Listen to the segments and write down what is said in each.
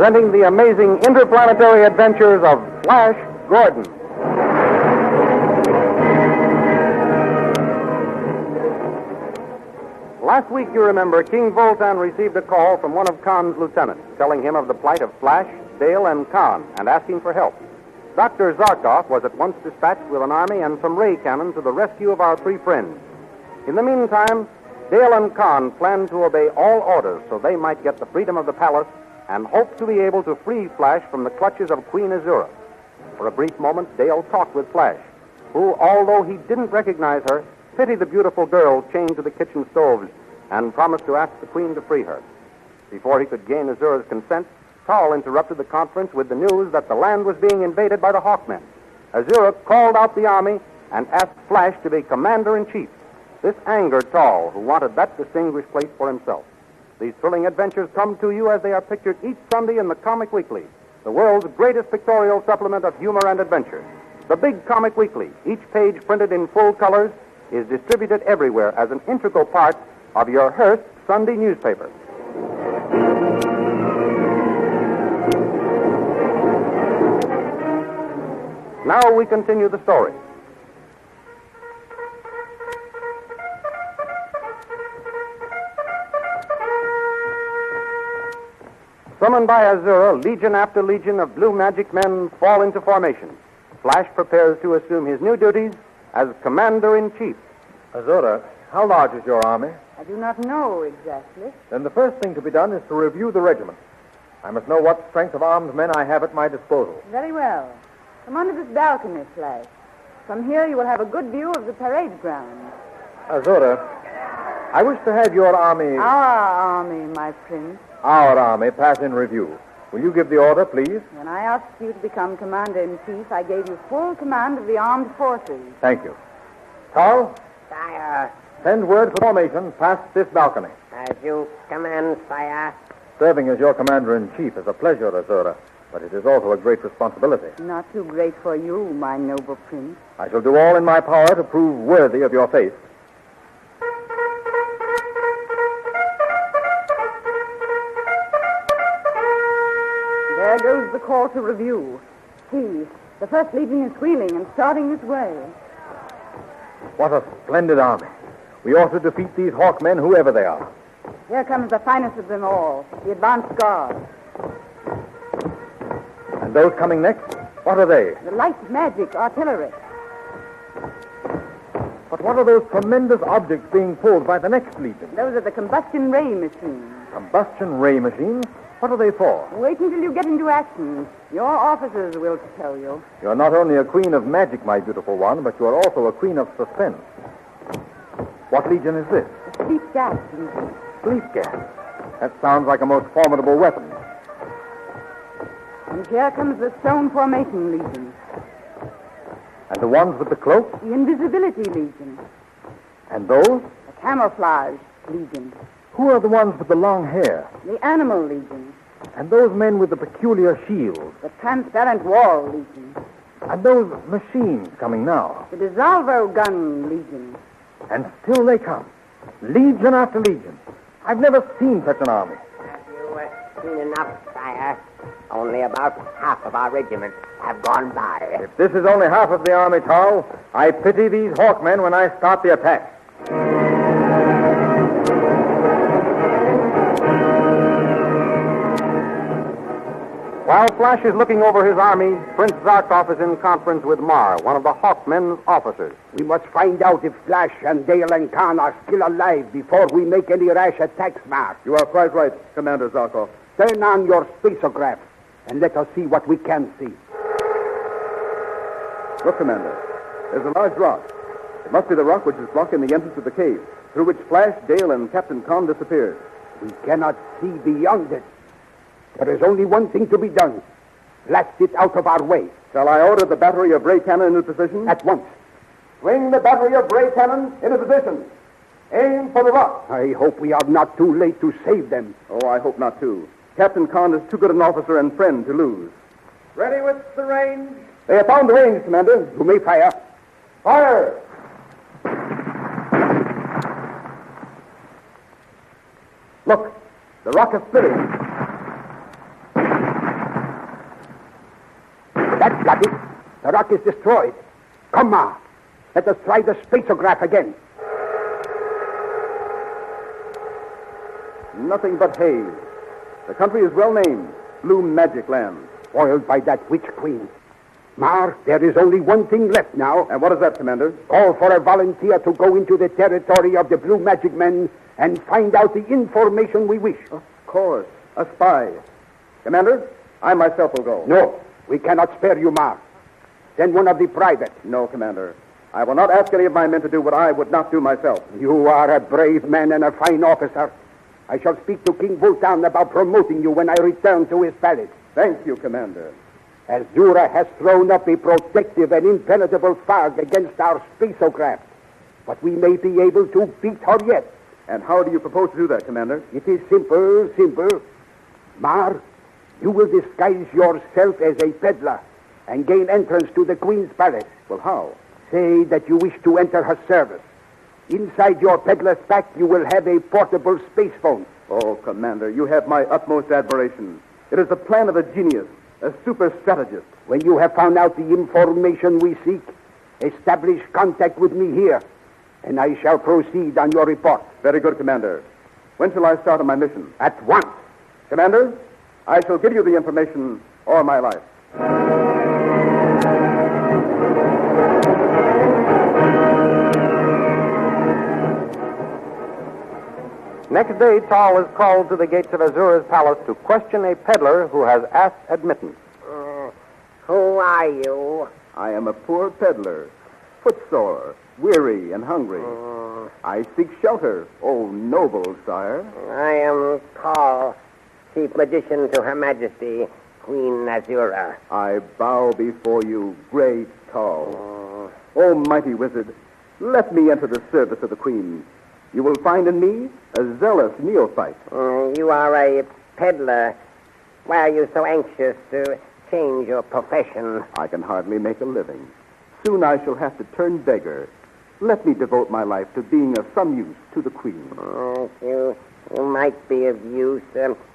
presenting the amazing interplanetary adventures of Flash Gordon. Last week, you remember, King Voltan received a call from one of Khan's lieutenants, telling him of the plight of Flash, Dale, and Khan, and asking for help. Dr. Zarkov was at once dispatched with an army and some ray cannon to the rescue of our three friends. In the meantime, Dale and Khan planned to obey all orders so they might get the freedom of the palace and hoped to be able to free Flash from the clutches of Queen Azura. For a brief moment, Dale talked with Flash, who, although he didn't recognize her, pitied the beautiful girl chained to the kitchen stove and promised to ask the Queen to free her. Before he could gain Azura's consent, Tal interrupted the conference with the news that the land was being invaded by the Hawkmen. Azura called out the army and asked Flash to be commander-in-chief. This angered Tal, who wanted that distinguished place for himself. These thrilling adventures come to you as they are pictured each Sunday in the Comic Weekly, the world's greatest pictorial supplement of humor and adventure. The Big Comic Weekly, each page printed in full colors, is distributed everywhere as an integral part of your Hearst Sunday newspaper. Now we continue the story. Summoned by Azura, legion after legion of blue magic men fall into formation. Flash prepares to assume his new duties as commander-in-chief. Azura, how large is your army? I do not know exactly. Then the first thing to be done is to review the regiment. I must know what strength of armed men I have at my disposal. Very well. Come under this balcony, Flash. From here you will have a good view of the parade ground. Azura, I wish to have your army... Our army, my prince. Our army pass in review. Will you give the order, please? When I asked you to become commander-in-chief, I gave you full command of the armed forces. Thank you. Carl? Sire, Send word for formation past this balcony. as you command, sire. Serving as your commander-in-chief is a pleasure, Azura, but it is also a great responsibility. Not too great for you, my noble prince. I shall do all in my power to prove worthy of your faith. There goes the call to review. See, the first legion is wheeling and starting this way. What a splendid army. We ought to defeat these Hawkmen, whoever they are. Here comes the finest of them all, the advance guard. And those coming next, what are they? The light magic artillery. But what are those tremendous objects being pulled by the next legion? Those are the combustion ray machines. Combustion ray machines? What are they for? Wait until you get into action. Your officers will tell you. You're not only a queen of magic, my beautiful one, but you're also a queen of suspense. What legion is this? The sleep gas legion. Sleep gas. That sounds like a most formidable weapon. And here comes the stone formation legion. And the ones with the cloak? The invisibility legion. And those? The camouflage legion. Who are the ones with the long hair? The animal legion. And those men with the peculiar shields? The transparent wall legion. And those machines coming now? The dissolvo gun legion. And still they come. Legion after legion. I've never seen such an army. Have you seen enough, sire? Only about half of our regiments have gone by. If this is only half of the army, Tal, I pity these Hawkmen when I start the attack. While Flash is looking over his army, Prince Zarkov is in conference with Mar, one of the Hawkmen's officers. We must find out if Flash and Dale and Khan are still alive before we make any rash attacks, Mar. You are quite right, Commander Zarkov. Turn on your spacograph and let us see what we can see. Look, Commander. There's a large rock. It must be the rock which is blocking the entrance of the cave, through which Flash, Dale, and Captain Khan disappeared. We cannot see beyond it. There is only one thing to be done. Blast it out of our way. Shall I order the battery of ray cannon into position? At once. Swing the battery of ray cannon into position. Aim for the rock. I hope we are not too late to save them. Oh, I hope not, too. Captain Khan is too good an officer and friend to lose. Ready with the range? They have found the range, Commander. You may fire. Fire! Look, the rock is splitting. Got it. The rock is destroyed. Come, Ma. Let us try the spacograph again. Nothing but haze. The country is well named Blue Magic Land. Spoiled by that witch queen. Mar, there is only one thing left now. And what is that, Commander? Call for a volunteer to go into the territory of the Blue Magic Men and find out the information we wish. Of course. A spy. Commander, I myself will go. No, we cannot spare you, Mar. Send one of the privates. No, Commander. I will not ask any of my men to do what I would not do myself. You are a brave man and a fine officer. I shall speak to King Vultan about promoting you when I return to his palace. Thank you, Commander. Azura has thrown up a protective and impenetrable fog against our spacograph. But we may be able to beat her yet. And how do you propose to do that, Commander? It is simple. Mar, you will disguise yourself as a peddler and gain entrance to the Queen's palace. Well, how? Say that you wish to enter her service. Inside your peddler's pack, you will have a portable space phone. Oh, Commander, you have my utmost admiration. It is the plan of a genius, a super strategist. When you have found out the information we seek, establish contact with me here, and I shall proceed on your report. Very good, Commander. When shall I start on my mission? At once. Commander, I shall give you the information or my life. Next day, Tal is called to the gates of Azura's palace to question a peddler who has asked admittance. Who are you? I am a poor peddler, footsore, weary, and hungry. I seek shelter, O noble sire. I am Tal, Chief Magician to Her Majesty, Queen Azura. I bow before you, great Tal. O mighty wizard, let me enter the service of the Queen. You will find in me a zealous neophyte. You are a peddler. Why are you so anxious to change your profession? I can hardly make a living. Soon I shall have to turn beggar. Let me devote my life to being of some use to the Queen. You might be of use.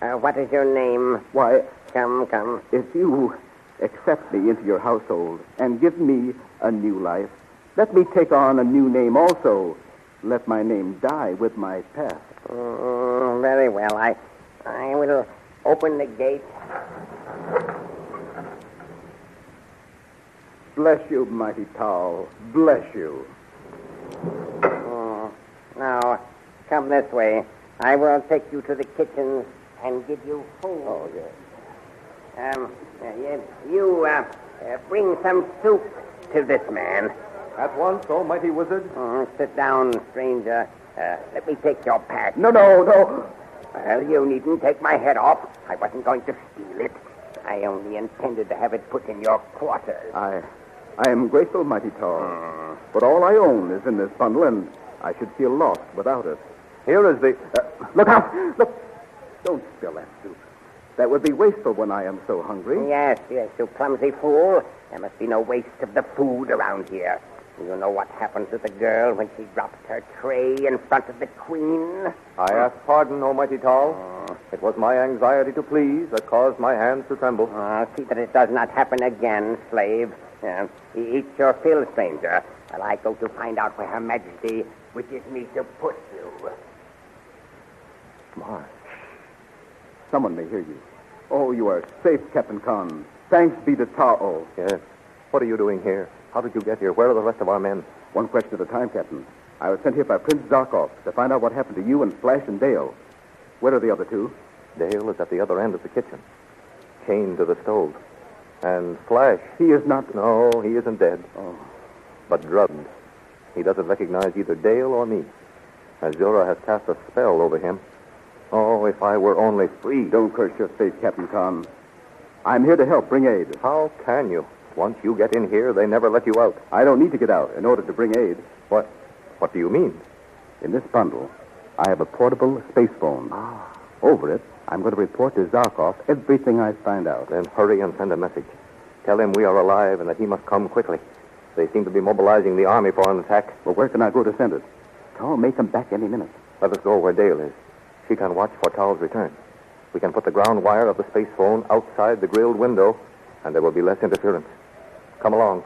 What is your name? Why, Come. if you accept me into your household and give me a new life, let me take on a new name also. Let my name die with my past. Very well. I will open the gate. Bless you, mighty Tal. Bless you. Now, come this way. I will take you to the kitchen and give you food. Oh, yes. You bring some soup to this man. At once, oh mighty wizard. Sit down, stranger. Let me take your pack. No. Well, you needn't take my head off. I wasn't going to steal it. I only intended to have it put in your quarters. I am grateful, mighty Tal. But all I own is in this bundle, and I should feel lost without it. Here is the... look out! Look! Don't spill that soup. That would be wasteful when I am so hungry. Yes, you clumsy fool. There must be no waste of the food around here. You know what happened to the girl when she dropped her tray in front of the Queen? I ask pardon, O mighty Tal. It was my anxiety to please that caused my hands to tremble. See that it does not happen again, slave. Eat your fill, stranger, while I go to find out where Her Majesty wishes me to put you. Marsh. Someone may hear you. Oh, you are safe, Captain Khan. Thanks be to Ta'o. Yes. What are you doing here? How did you get here? Where are the rest of our men? One question at a time, Captain. I was sent here by Prince Zarkov to find out what happened to you and Flash and Dale. Where are the other two? Dale is at the other end of the kitchen, chained to the stove. And Flash... He is not... No, he isn't dead. Oh. But drugged. He doesn't recognize either Dale or me. Azura has cast a spell over him. Oh, if I were only free. Don't curse your fate, Captain Khan. I'm here to help bring aid. How can you? Once you get in here, they never let you out. I don't need to get out in order to bring aid. What do you mean? In this bundle, I have a portable space phone. Over it, I'm going to report to Zarkov everything I find out. Then hurry and send a message. Tell him we are alive and that he must come quickly. They seem to be mobilizing the army for an attack. Well, where can I go to send it? Tal may come back any minute. Let us go where Dale is. She can watch for Tal's return. We can put the ground wire of the space phone outside the grilled window, and there will be less interference. Come along.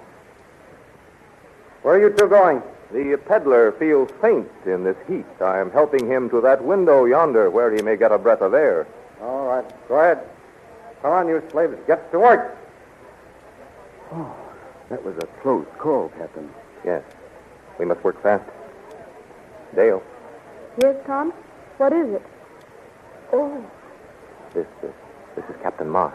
Where are you two going? The peddler feels faint in this heat. I am helping him to that window yonder where he may get a breath of air. All right. Go ahead. Come on, you slaves. Get to work. Oh, that was a close call, Captain. Yes. We must work fast. Dale, Yes, Tom? What is it? Oh, this is Captain Ma.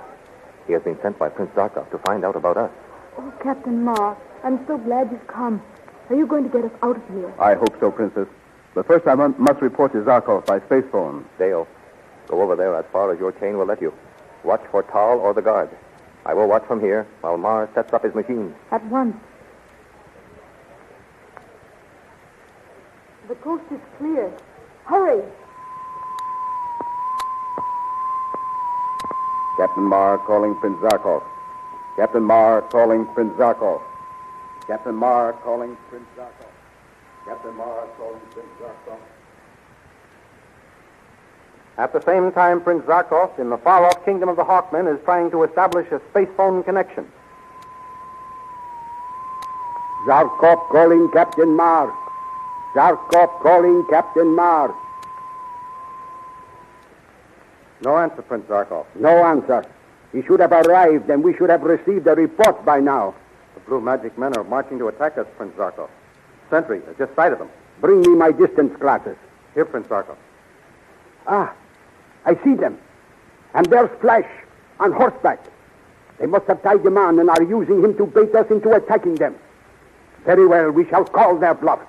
He has been sent by Prince Zarkov to find out about us. oh, Captain Ma, I'm so glad you've come. Are you going to get us out of here? I hope so, Princess. But first I must report to Zarkov by space phone. Dale, go over there as far as your chain will let you. Watch for Tal or the guard. I will watch from here while Mars sets up his machine. At once. The coast is clear. Hurry. Captain Marr calling Prince Zarkov. Captain Marr calling Prince Zarkov. Captain Marr calling Prince Zarkov. Captain Marr calling Prince Zarkov. At the same time, Prince Zarkov, in the far-off kingdom of the Hawkmen, is trying to establish a space phone connection. Zarkov calling Captain Marr. Zarkov calling Captain Marr. No answer, Prince Zarkov. No answer. He should have arrived, and we should have received a report by now. The Blue Magic Men are marching to attack us, Prince Zarkov. Sentry has just sighted them. Bring me my distance glasses. Here, Prince Zarkov. Ah, I see them. And there's Flash on horseback. They must have tied him on and are using him to bait us into attacking them. Very well, we shall call their bluff.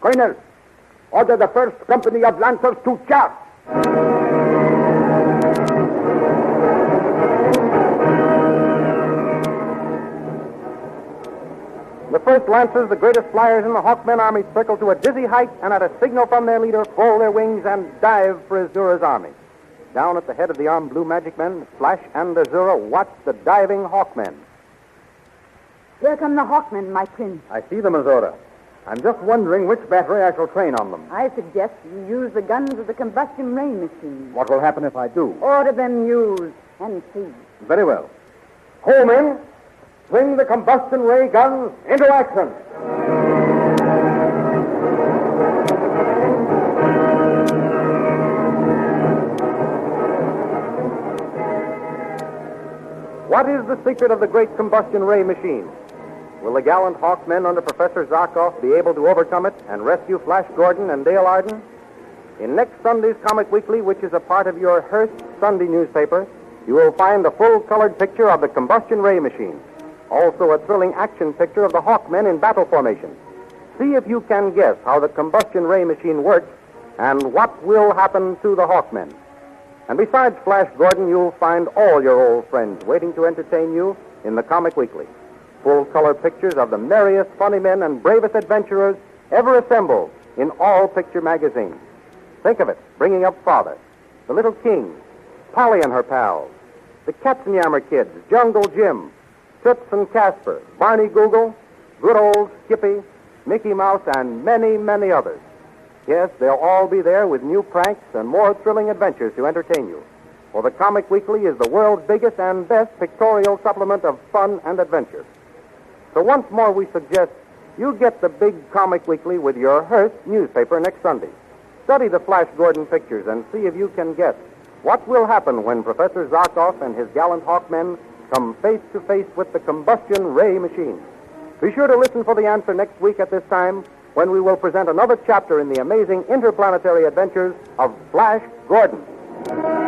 Colonel, order the first company of Lancers to charge. The first Lancers, the greatest flyers in the Hawkmen army, circle to a dizzy height and at a signal from their leader, fold their wings and dive for Azura's army. Down at the head of the armed Blue Magic Men, Flash and Azura watch the diving Hawkmen. Here come the Hawkmen, my prince. I see them, Azura. I'm just wondering which battery I shall train on them. I suggest you use the guns of the combustion ray machine. What will happen if I do? Order them used and see. Very well. Hold, men. Swing the combustion ray guns into action. What is the secret of the great combustion ray machine? Will the gallant Hawkmen under Professor Zarkov be able to overcome it and rescue Flash Gordon and Dale Arden? In next Sunday's Comic Weekly, which is a part of your Hearst Sunday newspaper, you will find a full-colored picture of the combustion ray machine. Also a thrilling action picture of the Hawkmen in battle formation. See if you can guess how the combustion ray machine works and what will happen to the Hawkmen. And besides Flash Gordon, you'll find all your old friends waiting to entertain you in the Comic Weekly. Full-color pictures of the merriest funny men and bravest adventurers ever assembled in all picture magazines. Think of it, bringing up Father, the Little King, Polly and her pals, the Katzenjammer Kids, Jungle Jim, Toots and Casper, Barney Google, good old Skippy, Mickey Mouse, and many, many others. Yes, they'll all be there with new pranks and more thrilling adventures to entertain you. For the Comic Weekly is the world's biggest and best pictorial supplement of fun and adventure. So once more we suggest you get the big Comic Weekly with your Hearst newspaper next Sunday. Study the Flash Gordon pictures and see if you can guess what will happen when Professor Zarkov and his gallant Hawkmen come face to face with the combustion ray machine. Be sure to listen for the answer next week at this time when we will present another chapter in the amazing interplanetary adventures of Flash Gordon.